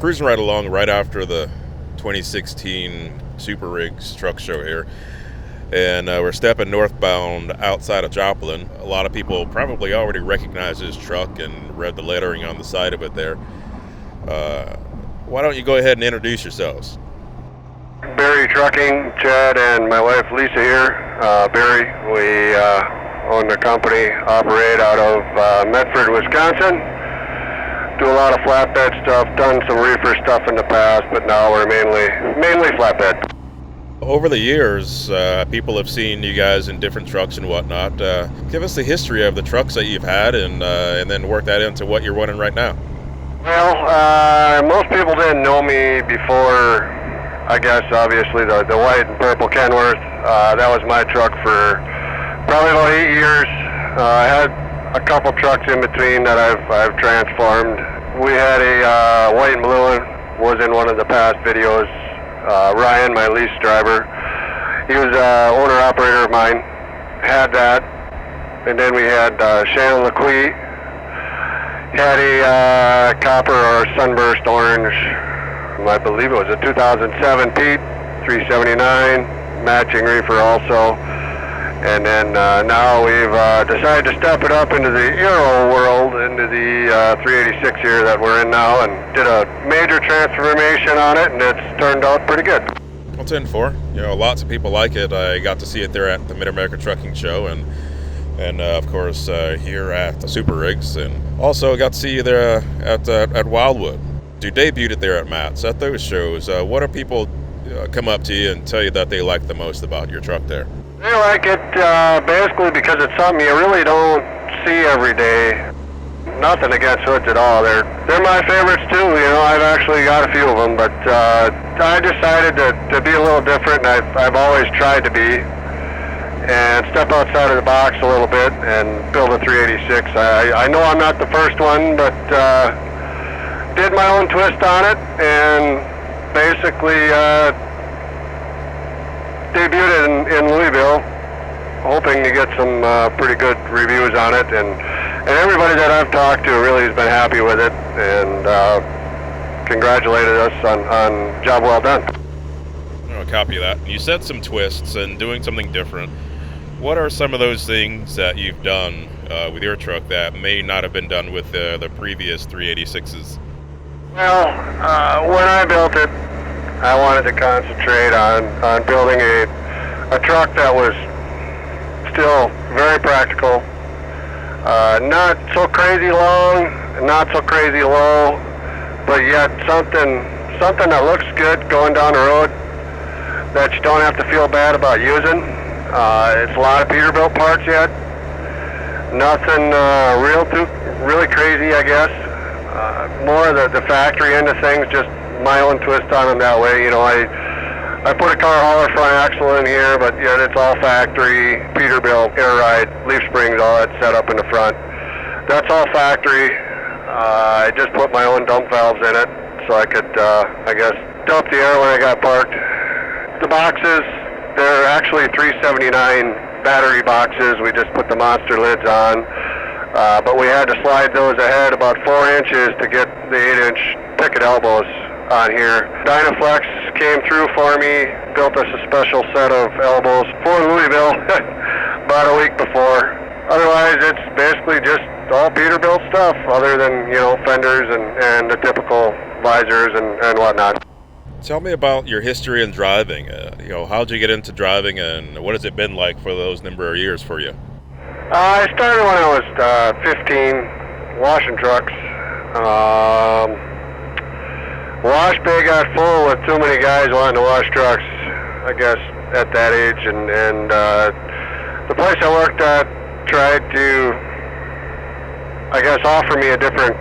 cruising right along right after the 2016 SuperRigs truck show here. And we're stepping northbound outside of Joplin. A lot of people probably already recognize this truck and read the lettering on the side of it there. Why don't you go ahead and introduce yourselves? Barry Trucking, Chad and my wife Lisa here. Barry, we own the company, operate out of Medford, Wisconsin. Do a lot of flatbed stuff, done some reefer stuff in the past, but now we're mainly flatbed. Over the years, people have seen you guys in different trucks and whatnot. Give us the history of the trucks that you've had and then work that into what you're running right now. Well, most people didn't know me before, I guess, obviously, the white and purple Kenworth. That was my truck for probably about 8 years. I had a couple trucks in between that I've transformed. We had a white and blue one, was in one of the past videos. Ryan, my lease driver, he was owner-operator of mine, had that. And then we had Shannon LeQuy, had a copper or sunburst orange, I believe it was a 2007 Pete, 379, matching reefer also. And then now we've decided to step it up into the Aero world, into the 386 here that we're in now, and did a major transformation on it, and it's turned out pretty good. Well, 10-4. You know, lots of people like it. I got to see it there at the Mid-America Trucking Show, and of course here at the SuperRigs, and also got to see you there at Wildwood. You debuted it there at Matt's. At those shows, what do people come up to you and tell you that they like the most about your truck there? They like it basically because it's something you really don't see every day. Nothing against hoods at all. They're my favorites too. You know, I've actually got a few of them, but I decided to be a little different, and I've always tried to be, and step outside of the box a little bit and build a 386. I know I'm not the first one, but did my own twist on it, and basically debuted it in Louisville, hoping to get some pretty good reviews on it, and everybody that I've talked to really has been happy with it, and congratulated us on job well done. I'll copy that. You said some twists and doing something different. What are some of those things that you've done with your truck that may not have been done with the previous 386s? Well, when I built it, I wanted to concentrate on building a truck that was still very practical, not so crazy long, not so crazy low, but yet something that looks good going down the road that you don't have to feel bad about using. It's a lot of Peterbilt parts yet. Nothing really crazy, I guess. More of the factory end of things, just my own twist on them that way. You know, I put a car hauler front axle in here, but yet it's all factory, Peterbilt, air ride, leaf springs, all that set up in the front. That's all factory. I just put my own dump valves in it so I could, I guess, dump the air when I got parked. The boxes, they're actually 379 battery boxes. We just put the monster lids on. But we had to slide those ahead about 4 inches to get the 8-inch picket elbows on here. Dynaflex came through for me, built us a special set of elbows for Louisville about a week before. Otherwise, it's basically just all Peterbilt stuff, other than, you know, fenders and the typical visors and whatnot. Tell me about your history in driving. You know, how'd you get into driving, and what has it been like for those number of years for you? I started when I was 15, washing trucks. Wash bay got full with too many guys wanting to wash trucks, I guess, at that age, and the place I worked at tried to, I guess, offer me a different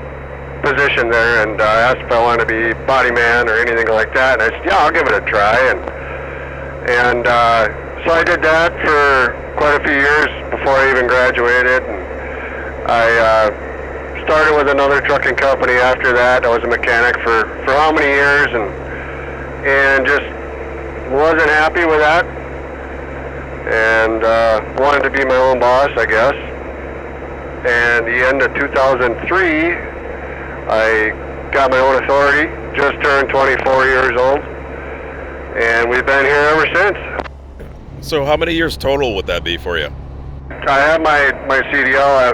position there, and asked if I wanted to be body man or anything like that, and I said, yeah, I'll give it a try, and so I did that for quite a few years before I even graduated, and I started with another trucking company after that. I was a mechanic for how many years, and just wasn't happy with that, and wanted to be my own boss, I guess. And the end of 2003, I got my own authority, just turned 24 years old, and we've been here ever since. So how many years total would that be for you? I had my CDL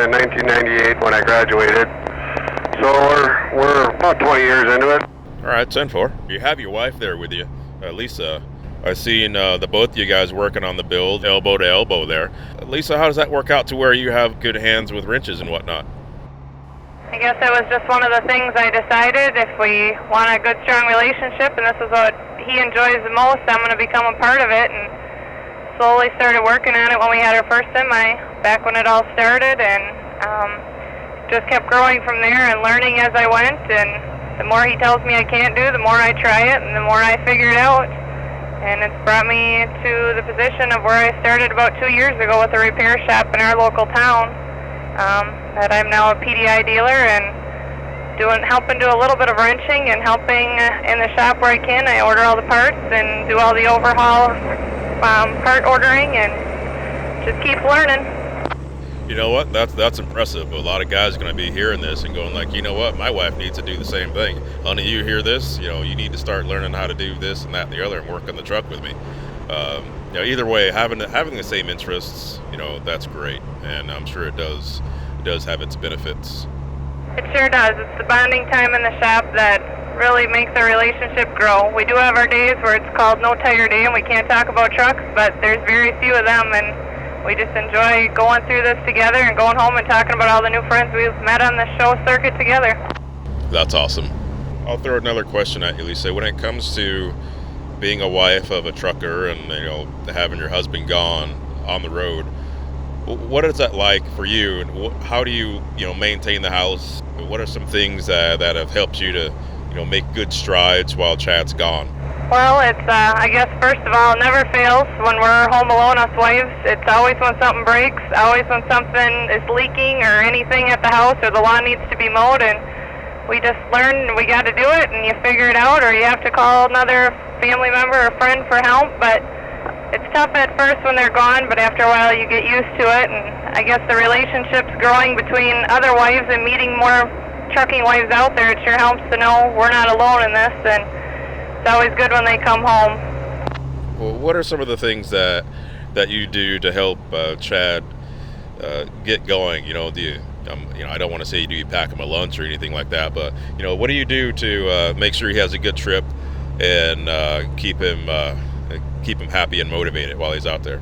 in 1998 when I graduated, so we're about 20 years into it. All right, 10-4. You have your wife there with you, Lisa. I've seen the both of you guys working on the build, elbow to elbow there. Lisa, how does that work out to where you have good hands with wrenches and whatnot? I guess it was just one of the things I decided. If we want a good, strong relationship, and this is what he enjoys the most, I'm going to become a part of it. And slowly started working on it when we had our first semi, back when it all started, and just kept growing from there and learning as I went. And the more he tells me I can't do, the more I try it, and the more I figure it out. And it's brought me to the position of where I started about 2 years ago with a repair shop in our local town. That I'm now a PDI dealer and helping do a little bit of wrenching and helping in the shop where I can. I order all the parts and do all the overhaul part ordering and just keep learning. You know what? That's impressive. A lot of guys are going to be hearing this and going like, you know what? My wife needs to do the same thing. Honey, you hear this? You know, you need to start learning how to do this and that and the other and work on the truck with me. You know, either way, having the same interests, you know, that's great, and I'm sure it does have its benefits. It sure does. It's the bonding time in the shop that really makes our relationship grow. We do have our days where it's called no tire day and we can't talk about trucks, but there's very few of them, and we just enjoy going through this together and going home and talking about all the new friends we've met on the show circuit together. That's awesome. I'll throw another question at you, Lisa. When it comes to being a wife of a trucker and, you know, having your husband gone on the road, what is that like for you, and how do you maintain the house? What are some things that have helped you to, make good strides while Chad's gone? Well, it's, I guess, first of all, it never fails when we're home alone, us wives. It's always when something breaks, always when something is leaking or anything at the house or the lawn needs to be mowed, and we just learn we got to do it, and you figure it out, or you have to call another family member or friend for help. But it's tough at first when they're gone, but after a while you get used to it, and I guess the relationship's growing between other wives and meeting more trucking wives out there. It sure helps to know we're not alone in this, and it's always good when they come home. Well, what are some of the things that you do to help Chad get going? Do you, I don't want to say do you pack him a lunch or anything like that, but what do you do to make sure he has a good trip and keep him happy and motivated while he's out there?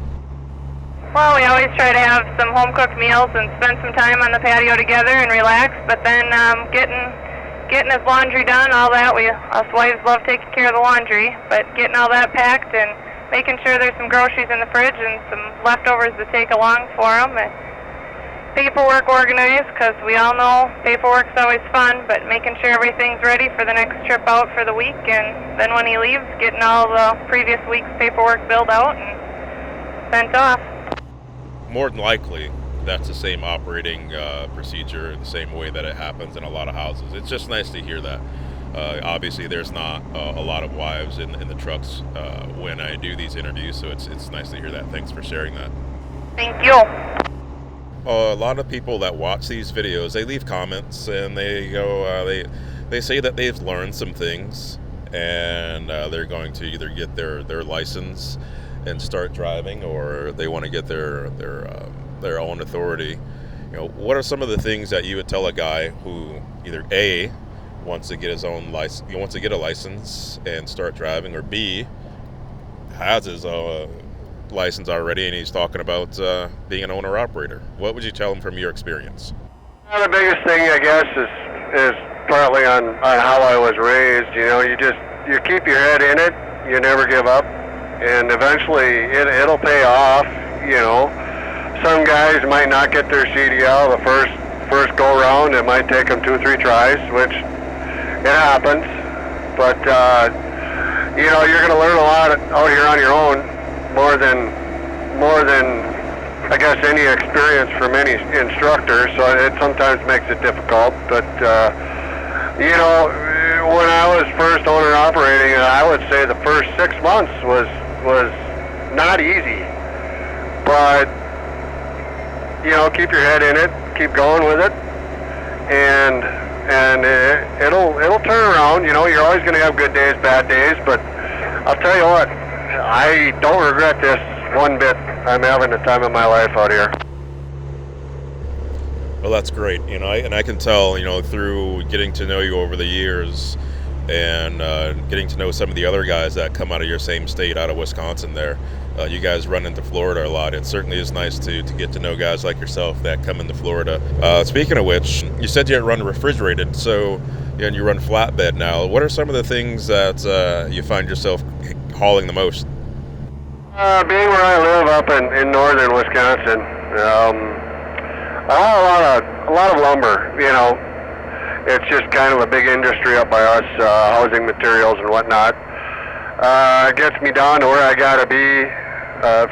Well, we always try to have some home-cooked meals and spend some time on the patio together and relax, but then getting his laundry done, all that, us wives love taking care of the laundry, but getting all that packed and making sure there's some groceries in the fridge and some leftovers to take along for him, and paperwork organized, because we all know paperwork's always fun, but making sure everything's ready for the next trip out for the week, and then when he leaves, getting all the previous week's paperwork filled out and sent off. More than likely, that's the same operating procedure, the same way that it happens in a lot of houses. It's just nice to hear that. Obviously, there's not a lot of wives in the trucks when I do these interviews, so it's nice to hear that. Thanks for sharing that. Thank you. A lot of people that watch these videos, they leave comments and they go, they say that they've learned some things and they're going to either get their license and start driving, or they want to get their own authority. What are some of the things that you would tell a guy who either A, wants to get his own license, he wants to get a license and start driving, or B, has his license already and he's talking about being an owner operator? What would you tell him from your experience? Well, the biggest thing, I guess, is partly on how I was raised. You keep your head in it, you never give up, and eventually it'll pay off. Some guys might not get their CDL the first go round. It might take them 2-3 tries, which it happens. But you're going to learn a lot out here on your own, more than I guess any experience from any instructor. So it sometimes makes it difficult. But when I was first owner operating, I would say the first 6 months was not easy, but keep your head in it, keep going with it, and and it'll turn around. You know, you're always going to have good days, bad days, but I'll tell you what, I don't regret this one bit. I'm having the time of my life out here. Well, that's great, you know, and I can tell, you know, through getting to know you over the years and getting to know some of the other guys that come out of your same state, out of Wisconsin there. You guys run into Florida a lot. It certainly is nice to get to know guys like yourself that come into Florida. Speaking of which, you said you run refrigerated, so and you run flatbed now. What are some of the things that you find yourself hauling the most? Being where I live up in northern Wisconsin, I haul a lot of lumber. You know, it's just kind of a big industry up by us, housing materials and whatnot. It gets me down to where I gotta be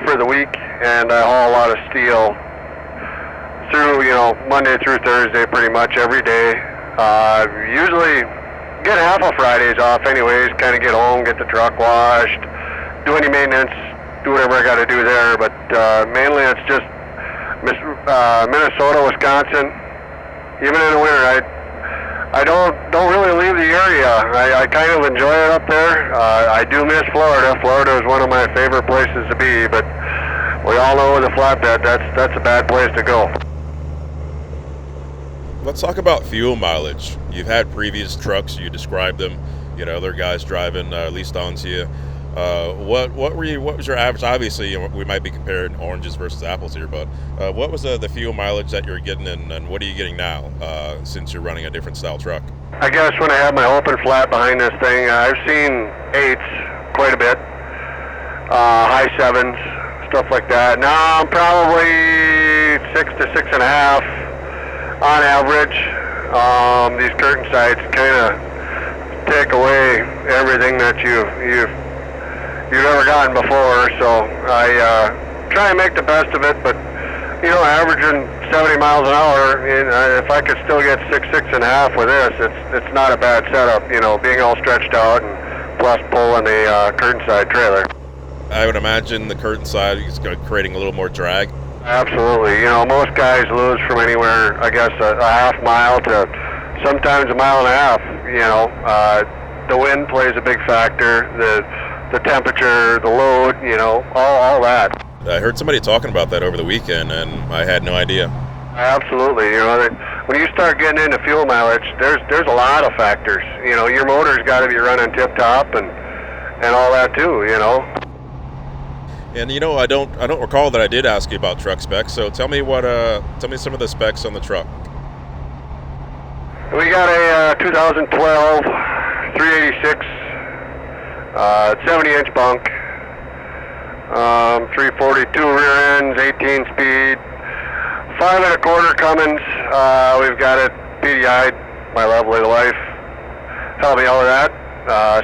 for the week, and I haul a lot of steel through, you know, Monday through Thursday, pretty much every day. Usually get half of Fridays off anyways, kind of get home, get the truck washed, do any maintenance, do whatever I gotta do there, but mainly it's just Minnesota, Wisconsin. Even in the winter, I don't really leave the area. I kind of enjoy it up there. I do miss Florida. Florida is one of my favorite places to be, but we all know with a flatbed, that's a bad place to go. Let's talk about fuel mileage. You've had previous trucks, you described them, you know, other guys driving leased onto you. What was your average? Obviously, we might be comparing oranges versus apples here, but what was the fuel mileage that you were getting, and what are you getting now since you're running a different style truck? I guess when I have my open flat behind this thing, I've seen 8s quite a bit, high 7s, stuff like that. Now I'm probably 6 to 6.5 on average. These curtain sides kind of take away everything that you've ever gotten before, so I try and make the best of it, but you know, averaging 70 miles an hour, if I could still get 6.5 with this, it's not a bad setup, you know, being all stretched out and plus pulling the curtain side trailer. I would imagine the curtain side is creating a little more drag. Absolutely. You know, most guys lose from anywhere, I guess, a half mile to sometimes a mile and a half, you know. The wind plays a big factor, the temperature, the load, you know, all that. I heard somebody talking about that over the weekend, and I had no idea. Absolutely. You know, when you start getting into fuel mileage, there's a lot of factors. You know, your motor's got to be running tip top and all that too. You know. And you know, I don't recall that I did ask you about truck specs. So tell me some of the specs on the truck. We got a 2012 386 70-inch bunk. 342 rear ends, 18 speed, 5 1/4 Cummins. We've got it PDI'd, my lovely wife helped me out with that.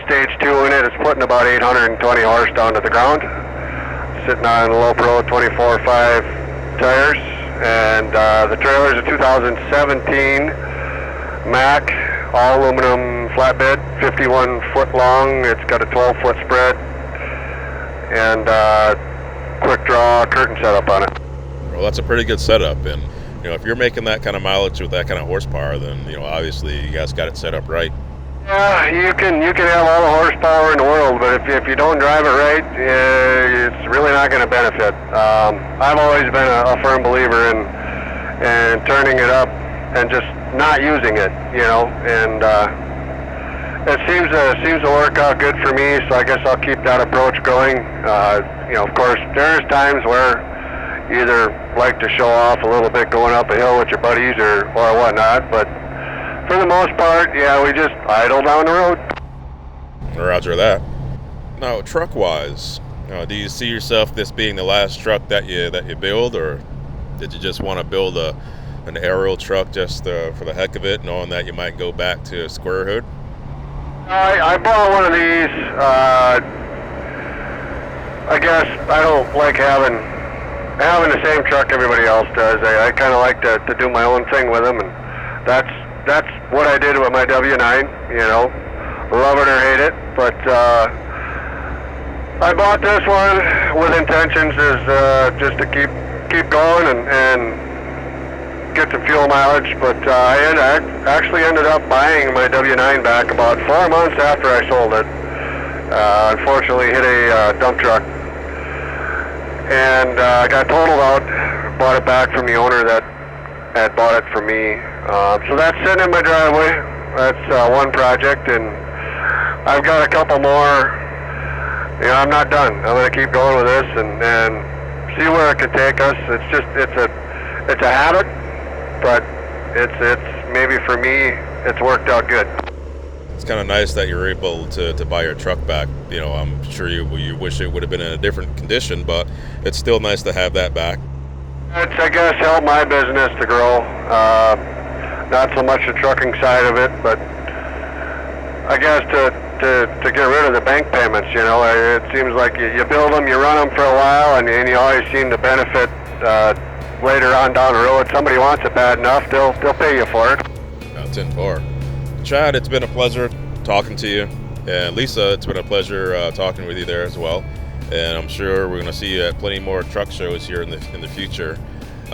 Stage 2 in it is putting about 820 horse down to the ground. Sitting on low pro 24.5 tires, and the trailer is a 2017 Mack all aluminum flatbed, 51 foot long. It's got a 12-foot spread and quick draw curtain setup on it. Well, that's a pretty good setup, and you know, if you're making that kind of mileage with that kind of horsepower, then you know, obviously you guys got it set up right. Yeah, you can have all the horsepower in the world, but if you don't drive it right, it's really not going to benefit. I've always been a firm believer in turning it up and just not using it, you know, and it seems to work out good for me, so I guess I'll keep that approach going. You know, of course, there's times where you either like to show off a little bit going up a hill with your buddies or whatnot, but for the most part, yeah, we just idle down the road. Roger that. Now, truck-wise, do you see yourself this being the last truck that you build, or did you just want to build an aerial truck just for the heck of it, knowing that you might go back to a square hood? I bought one of these. I guess I don't like having the same truck everybody else does. I kind of like to do my own thing with them, and that's what I did with my W9. You know, love it or hate it, but I bought this one with intentions is just to keep going and get some fuel mileage, but I actually ended up buying my W9 back about 4 months after I sold it. Unfortunately hit a dump truck and got totaled out. Bought it back from the owner that had bought it from me. So that's sitting in my driveway. That's one project, and I've got a couple more. You know, I'm not done. I'm going to keep going with this and see where it can take us. It's a habit, but it's maybe for me it's worked out good. It's kind of nice that you're able to buy your truck back. You know, I'm sure you wish it would have been in a different condition, but it's still nice to have that back. It's, I guess, helped my business to grow. Not so much the trucking side of it, but I guess to get rid of the bank payments. You know, it seems like you build them, you run them for a while, and you always seem to benefit later on down the road. Somebody wants it bad enough, they'll pay you for it. 10-4. Chad, it's been a pleasure talking to you. And Lisa, it's been a pleasure talking with you there as well. And I'm sure we're going to see you at plenty more truck shows here in the future.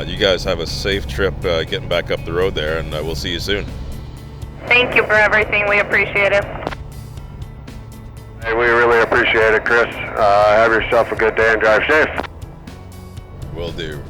You guys have a safe trip getting back up the road there, and we'll see you soon. Thank you for everything. We appreciate it. Hey, we really appreciate it, Chris. Have yourself a good day and drive safe. Will do.